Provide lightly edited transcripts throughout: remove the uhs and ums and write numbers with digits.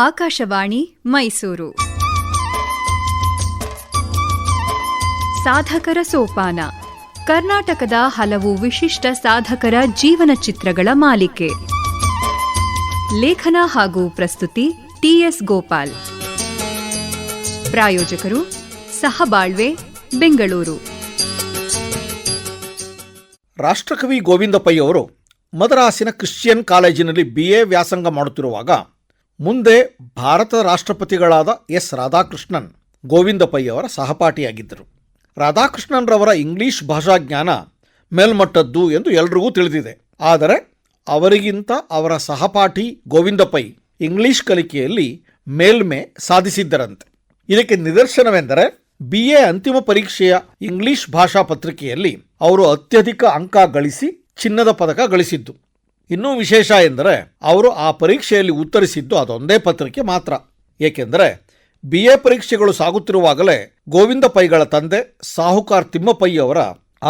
ಆಕಾಶವಾಣಿ ಮೈಸೂರು. ಸಾಧಕರ ಸೋಪಾನ, ಕರ್ನಾಟಕದ ಹಲವು ವಿಶಿಷ್ಟ ಸಾಧಕರ ಜೀವನ ಚಿತ್ರಗಳ ಮಾಲಿಕೆ. ಲೇಖನ ಹಾಗೂ ಪ್ರಸ್ತುತಿ ಟಿಎಸ್ ಗೋಪಾಲ್. ಪ್ರಾಯೋಜಕರು ಸಹಬಾಳ್ವೆ, ಬೆಂಗಳೂರು. ರಾಷ್ಟ್ರಕವಿ ಗೋವಿಂದ ಪೈ ಅವರು ಮದ್ರಾಸಿನ ಕ್ರಿಶ್ಚಿಯನ್ ಕಾಲೇಜಿನಲ್ಲಿ BA ವ್ಯಾಸಂಗ ಮಾಡುತ್ತಿರುವಾಗ ಮುಂದೆ ಭಾರತದ ರಾಷ್ಟ್ರಪತಿಗಳಾದ ಎಸ್ ರಾಧಾಕೃಷ್ಣನ್ ಗೋವಿಂದ ಪೈ ಅವರ ಸಹಪಾಠಿಯಾಗಿದ್ದರು. ರಾಧಾಕೃಷ್ಣನ್ರವರ ಇಂಗ್ಲಿಷ್ ಭಾಷಾಜ್ಞಾನ ಮೇಲ್ಮಟ್ಟದ್ದು ಎಂದು ಎಲ್ರಿಗೂ ತಿಳಿದಿದೆ. ಆದರೆ ಅವರಿಗಿಂತ ಅವರ ಸಹಪಾಠಿ ಗೋವಿಂದ ಪೈ ಇಂಗ್ಲಿಷ್ ಕಲಿಕೆಯಲ್ಲಿ ಮೇಲ್ಮೆ ಸಾಧಿಸಿದ್ದರಂತೆ. ಇದಕ್ಕೆ ನಿದರ್ಶನವೆಂದರೆ BA ಅಂತಿಮ ಪರೀಕ್ಷೆಯ ಇಂಗ್ಲಿಷ್ ಭಾಷಾ ಪತ್ರಿಕೆಯಲ್ಲಿ ಅವರು ಅತ್ಯಧಿಕ ಅಂಕ ಗಳಿಸಿ ಚಿನ್ನದ ಪದಕ ಗಳಿಸಿದ್ದು. ಇನ್ನೂ ವಿಶೇಷ ಎಂದರೆ ಅವರು ಆ ಪರೀಕ್ಷೆಯಲ್ಲಿ ಉತ್ತರಿಸಿದ್ದು ಅದೊಂದೇ ಪತ್ರಿಕೆ ಮಾತ್ರ. ಏಕೆಂದರೆ BA ಪರೀಕ್ಷೆಗಳು ಸಾಗುತ್ತಿರುವಾಗಲೇ ಗೋವಿಂದ ಪೈಗಳ ತಂದೆ ಸಾಹುಕಾರ್ ತಿಮ್ಮಪೈ ಅವರ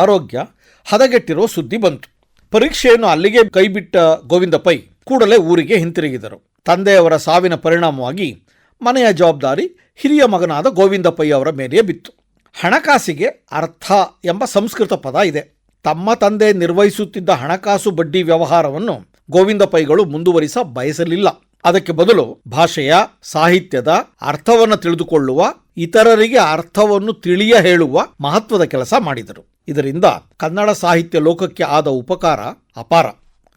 ಆರೋಗ್ಯ ಹದಗೆಟ್ಟಿರೋ ಸುದ್ದಿ ಬಂತು. ಪರೀಕ್ಷೆಯನ್ನು ಅಲ್ಲಿಗೆ ಕೈಬಿಟ್ಟ ಗೋವಿಂದ ಪೈ ಕೂಡಲೇ ಊರಿಗೆ ಹಿಂತಿರುಗಿದರು. ತಂದೆಯವರ ಸಾವಿನ ಪರಿಣಾಮವಾಗಿ ಮನೆಯ ಜವಾಬ್ದಾರಿ ಹಿರಿಯ ಮಗನಾದ ಗೋವಿಂದ ಪೈ ಅವರ ಮೇಲೆಯೇ ಬಿತ್ತು. ಹಣಕಾಸಿಗೆ ಅರ್ಥ ಎಂಬ ಸಂಸ್ಕೃತ ಪದ ಇದೆ. ತಮ್ಮ ತಂದೆ ನಿರ್ವಹಿಸುತ್ತಿದ್ದ ಹಣಕಾಸು ಬಡ್ಡಿ ವ್ಯವಹಾರವನ್ನು ಗೋವಿಂದ ಪೈಗಳು ಮುಂದುವರಿಸ ಬಯಸಲಿಲ್ಲ. ಅದಕ್ಕೆ ಬದಲು ಭಾಷೆಯ, ಸಾಹಿತ್ಯದ ಅರ್ಥವನ್ನು ತಿಳಿದುಕೊಳ್ಳುವ, ಇತರರಿಗೆ ಅರ್ಥವನ್ನು ತಿಳಿಯ ಹೇಳುವ ಮಹತ್ವದ ಕೆಲಸ ಮಾಡಿದರು. ಇದರಿಂದ ಕನ್ನಡ ಸಾಹಿತ್ಯ ಲೋಕಕ್ಕೆ ಆದ ಉಪಕಾರ ಅಪಾರ.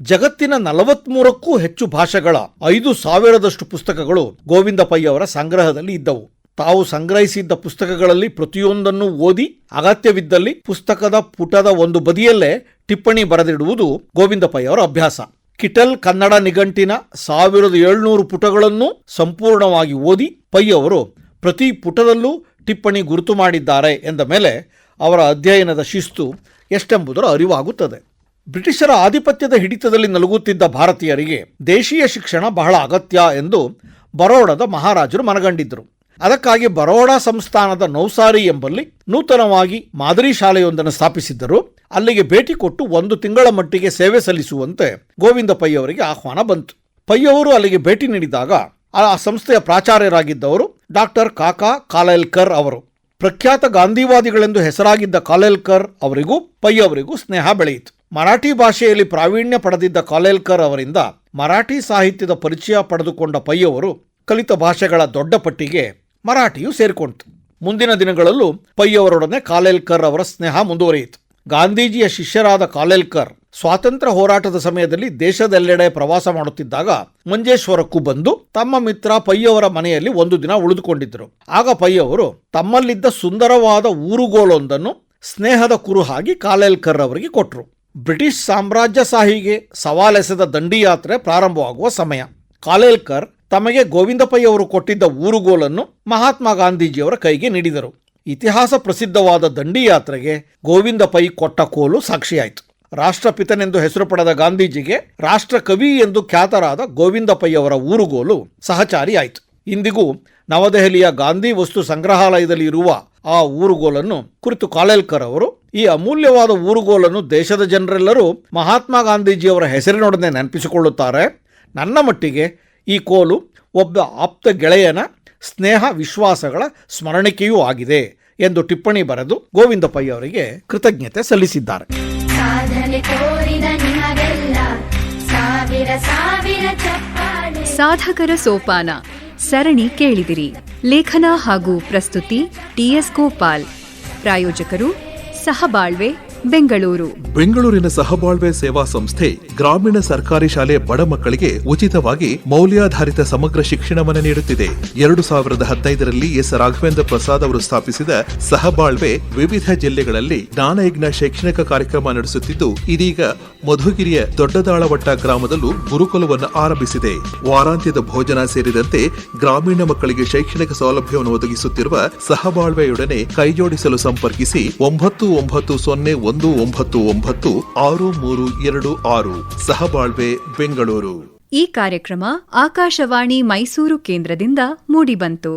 ಜಗತ್ತಿನ 43ಕ್ಕೂ ಹೆಚ್ಚು ಭಾಷೆಗಳ 5,000ದಷ್ಟು ಪುಸ್ತಕಗಳು ಗೋವಿಂದ ಪೈ ಅವರ ಸಂಗ್ರಹದಲ್ಲಿ ಇದ್ದವು. ತಾವು ಸಂಗ್ರಹಿಸಿದ್ದ ಪುಸ್ತಕಗಳಲ್ಲಿ ಪ್ರತಿಯೊಂದನ್ನು ಓದಿ ಅಗತ್ಯವಿದ್ದಲ್ಲಿ ಪುಸ್ತಕದ ಪುಟದ ಒಂದು ಬದಿಯಲ್ಲೇ ಟಿಪ್ಪಣಿ ಬರೆದಿಡುವುದು ಗೋವಿಂದ ಪೈ ಅವರ ಅಭ್ಯಾಸ. ಕಿಟಲ್ ಕನ್ನಡ ನಿಘಂಟಿನ 1700 ಪುಟಗಳನ್ನು ಸಂಪೂರ್ಣವಾಗಿ ಓದಿ ಪೈ ಅವರು ಪ್ರತಿ ಪುಟದಲ್ಲೂ ಟಿಪ್ಪಣಿ ಗುರುತು ಮಾಡಿದ್ದಾರೆ ಎಂದ ಮೇಲೆ ಅವರ ಅಧ್ಯಯನದ ಶಿಸ್ತು ಎಷ್ಟೆಂಬುದರ ಅರಿವಾಗುತ್ತದೆ. ಬ್ರಿಟಿಷರ ಆಧಿಪತ್ಯದ ಹಿಡಿತದಲ್ಲಿ ನಲುಗುತ್ತಿದ್ದ ಭಾರತೀಯರಿಗೆ ದೇಶೀಯ ಶಿಕ್ಷಣ ಬಹಳ ಅಗತ್ಯ ಎಂದು ಬರೋಡದ ಮಹಾರಾಜರು ಮನಗಂಡಿದ್ದರು. ಅದಕ್ಕಾಗಿ ಬರೋಡಾ ಸಂಸ್ಥಾನದ ನೌಸಾರಿ ಎಂಬಲ್ಲಿ ನೂತನವಾಗಿ ಮಾದರಿ ಶಾಲೆಯೊಂದನ್ನು ಸ್ಥಾಪಿಸಿದ್ದರು. ಅಲ್ಲಿಗೆ ಭೇಟಿ ಕೊಟ್ಟು 1 ತಿಂಗಳ ಮಟ್ಟಿಗೆ ಸೇವೆ ಸಲ್ಲಿಸುವಂತೆ ಗೋವಿಂದ ಪೈ ಅವರಿಗೆ ಆಹ್ವಾನ ಬಂತು. ಪೈ ಅವರು ಅಲ್ಲಿಗೆ ಭೇಟಿ ನೀಡಿದಾಗ ಆ ಸಂಸ್ಥೆಯ ಪ್ರಾಚಾರ್ಯರಾಗಿದ್ದವರು ಡಾಕ್ಟರ್ ಕಾಕಾ ಕಾಲೇಲ್ಕರ್ ಅವರು. ಪ್ರಖ್ಯಾತ ಗಾಂಧಿವಾದಿಗಳೆಂದು ಹೆಸರಾಗಿದ್ದ ಕಾಲೇಲ್ಕರ್ ಅವರಿಗೂ ಪೈ ಅವರಿಗೂ ಸ್ನೇಹ ಬೆಳೆಯಿತು. ಮರಾಠಿ ಭಾಷೆಯಲ್ಲಿ ಪ್ರಾವೀಣ್ಯ ಪಡೆದಿದ್ದ ಕಾಲೇಲ್ಕರ್ ಅವರಿಂದ ಮರಾಠಿ ಸಾಹಿತ್ಯದ ಪರಿಚಯ ಪಡೆದುಕೊಂಡ ಪೈ ಅವರು ಕಲಿತ ಭಾಷೆಗಳ ದೊಡ್ಡ ಪಟ್ಟಿಗೆ ಮರಾಠಿಯು ಸೇರಿಕೊಂಡಿತು. ಮುಂದಿನ ದಿನಗಳಲ್ಲೂ ಪೈ ಅವರೊಡನೆ ಕಾಲೇಲ್ಕರ್ ಅವರ ಸ್ನೇಹ ಮುಂದುವರಿಯಿತು. ಗಾಂಧೀಜಿಯ ಶಿಷ್ಯರಾದ ಕಾಲೇಲ್ಕರ್ ಸ್ವಾತಂತ್ರ್ಯ ಹೋರಾಟದ ಸಮಯದಲ್ಲಿ ದೇಶದೆಲ್ಲೆಡೆ ಪ್ರವಾಸ ಮಾಡುತ್ತಿದ್ದಾಗ ಮಂಜೇಶ್ವರಕ್ಕೂ ಬಂದು ತಮ್ಮ ಮಿತ್ರ ಪೈ ಅವರ ಮನೆಯಲ್ಲಿ 1 ದಿನ ಉಳಿದುಕೊಂಡಿದ್ದರು. ಆಗ ಪೈ ಅವರು ತಮ್ಮಲ್ಲಿದ್ದ ಸುಂದರವಾದ ಊರುಗೋಲೊಂದನ್ನು ಸ್ನೇಹದ ಕುರುಹಾಗಿ ಕಾಲೇಲ್ಕರ್ ಅವರಿಗೆ ಕೊಟ್ಟರು. ಬ್ರಿಟಿಷ್ ಸಾಮ್ರಾಜ್ಯಶಾಹಿಗೆ ಸವಾಲೆಸೆದ ದಂಡಿಯಾತ್ರೆ ಪ್ರಾರಂಭವಾಗುವ ಸಮಯ. ಕಾಲೇಲ್ಕರ್ ತಮಗೆ ಗೋವಿಂದ ಪೈ ಅವರು ಕೊಟ್ಟಿದ್ದ ಊರುಗೋಲನ್ನು ಮಹಾತ್ಮ ಗಾಂಧೀಜಿಯವರ ಕೈಗೆ ನೀಡಿದರು. ಇತಿಹಾಸ ಪ್ರಸಿದ್ಧವಾದ ದಂಡಿಯಾತ್ರೆಗೆ ಗೋವಿಂದ ಪೈ ಕೊಟ್ಟ ಕೋಲು ಸಾಕ್ಷಿಯಾಯಿತು. ರಾಷ್ಟ್ರಪಿತನೆಂದು ಹೆಸರು ಪಡೆದ ಗಾಂಧೀಜಿಗೆ ರಾಷ್ಟ್ರಕವಿ ಎಂದು ಖ್ಯಾತರಾದ ಗೋವಿಂದ ಪೈ ಅವರ ಊರುಗೋಲು ಸಹಚಾರಿ ಆಯಿತು. ಇಂದಿಗೂ ನವದೆಹಲಿಯ ಗಾಂಧಿ ವಸ್ತು ಸಂಗ್ರಹಾಲಯದಲ್ಲಿ ಇರುವ ಆ ಊರುಗೋಲನ್ನು ಕುರಿತು ಕಾಲೇಲ್ಕರ್ ಅವರು, ಈ ಅಮೂಲ್ಯವಾದ ಊರುಗೋಲನ್ನು ದೇಶದ ಜನರೆಲ್ಲರೂ ಮಹಾತ್ಮ ಗಾಂಧೀಜಿಯವರ ಹೆಸರಿನೊಡನೆ ನೆನಪಿಸಿಕೊಳ್ಳುತ್ತಾರೆ. ನನ್ನ ಮಟ್ಟಿಗೆ ಈ ಕೋಲು ಒಬ್ಬ ಆಪ್ತ ಗೆಳೆಯನ ಸ್ನೇಹ ವಿಶ್ವಾಸಗಳ ಸ್ಮರಣಿಕೆಯೂ ಆಗಿದೆ ಎಂದು ಟಿಪ್ಪಣಿ ಬರೆದು ಗೋವಿಂದ ಪೈ ಅವರಿಗೆ ಕೃತಜ್ಞತೆ ಸಲ್ಲಿಸಿದ್ದಾರೆ. ಸಾಧಕರ ಸೋಪಾನ ಸರಣಿ ಕೇಳಿದಿರಿ. ಲೇಖನ ಹಾಗೂ ಪ್ರಸ್ತುತಿ ಟಿಎಸ್ ಗೋಪಾಲ್. ಪ್ರಾಯೋಜಕರು ಸಹಬಾಳ್ವೆ, ಬೆಂಗಳೂರು. ಬೆಂಗಳೂರಿನ ಸಹಬಾಳ್ವೆ ಸೇವಾ ಸಂಸ್ಥೆ ಗ್ರಾಮೀಣ ಸರ್ಕಾರಿ ಶಾಲೆ ಬಡ ಮಕ್ಕಳಿಗೆ ಉಚಿತವಾಗಿ ಮೌಲ್ಯಾಧಾರಿತ ಸಮಗ್ರ ಶಿಕ್ಷಣವನ್ನು ನೀಡುತ್ತಿದೆ. 2015ರಲ್ಲಿ ಎಸ್ ರಾಘವೇಂದ್ರ ಪ್ರಸಾದ್ ಅವರು ಸ್ಥಾಪಿಸಿದ ಸಹಬಾಳ್ವೆ ವಿವಿಧ ಜಿಲ್ಲೆಗಳಲ್ಲಿ ಜ್ಞಾನಯಜ್ಞ ಶೈಕ್ಷಣಿಕ ಕಾರ್ಯಕ್ರಮ ನಡೆಸುತ್ತಿದ್ದು, ಇದೀಗ ಮಧುಗಿರಿಯ ದೊಡ್ಡದಾಳವಟ್ಟ ಗ್ರಾಮದಲ್ಲೂ ಗುರುಕುಲವನ್ನು ಆರಂಭಿಸಿದೆ. ವಾರಾಂತ್ಯದ ಭೋಜನ ಸೇರಿದಂತೆ ಗ್ರಾಮೀಣ ಮಕ್ಕಳಿಗೆ ಶೈಕ್ಷಣಿಕ ಸೌಲಭ್ಯವನ್ನು ಒದಗಿಸುತ್ತಿರುವ ಸಹಬಾಳ್ವೆಯೊಡನೆ ಕೈಜೋಡಿಸಲು ಸಂಪರ್ಕಿಸಿ 9919963226. ಸಹಬಾಳ್ವೆ, ಬೆಂಗಳೂರು. ಈ ಕಾರ್ಯಕ್ರಮ ಆಕಾಶವಾಣಿ ಮೈಸೂರು ಕೇಂದ್ರದಿಂದ ಮೂಡಿಬಂತು.